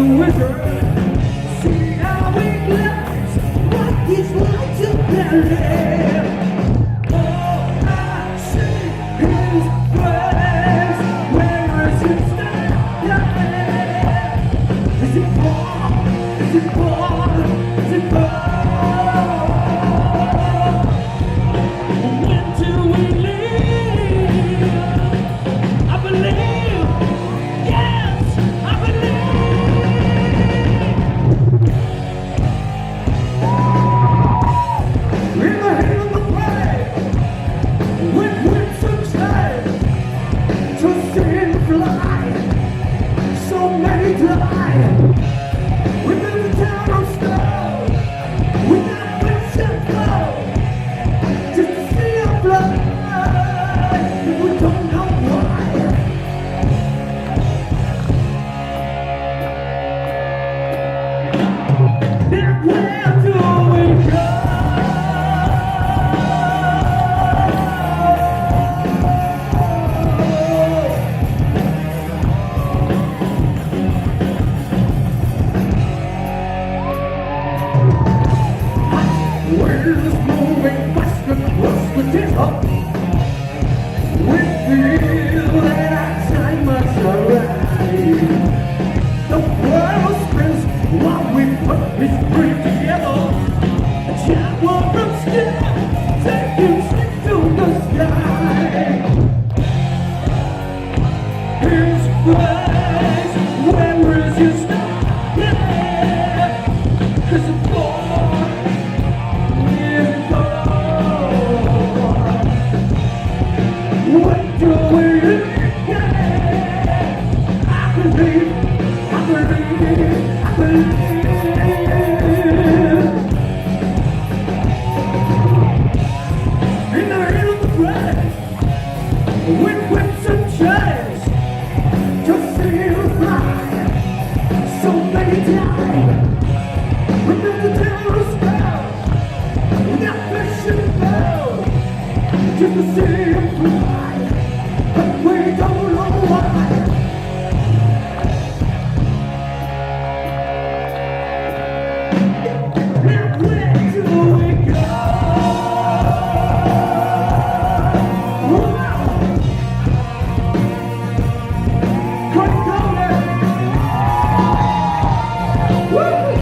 wizard. See how we glass what these lights are carrying. All I see is grass. Where is it standing? Is it far? Is it far? Is it far? When do we leave? I believe, yes, I believe. In the heat of the fight, with winds and tide, to see him fly, so many die. We built a town of stone, without winds and flow, just to see him fly, and we don't know why. Then where do we go? World is moving faster, closer to up. We feel that our time must arrive. The world spins while we put this bridge together. A giant world from still, take you straight to the sky. Here's place, where is your star? Yeah, 'cause it's born. What do we I believe, I believe, I believe. In the heat of the flash, with whips and chains, to see you fly, so many die. We built the town of stone, without flesh and bone, just to see you fly, but we don't know why. Now where do we go? Wow. Couldn't go there. Woo!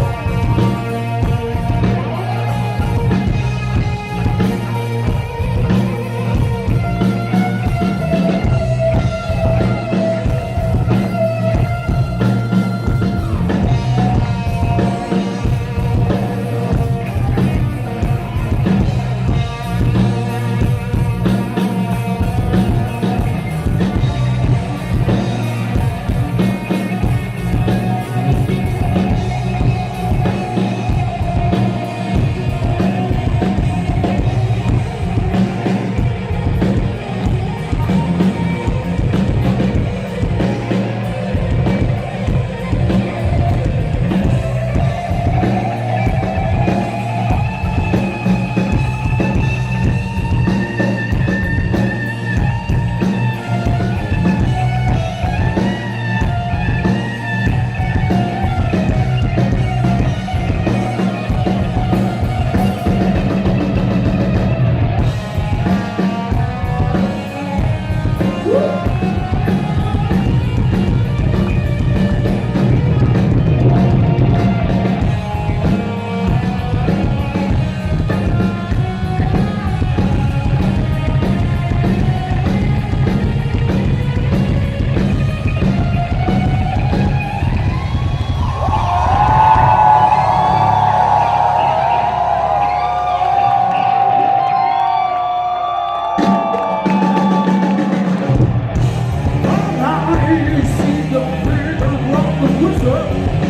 I see the freedom of the wizard.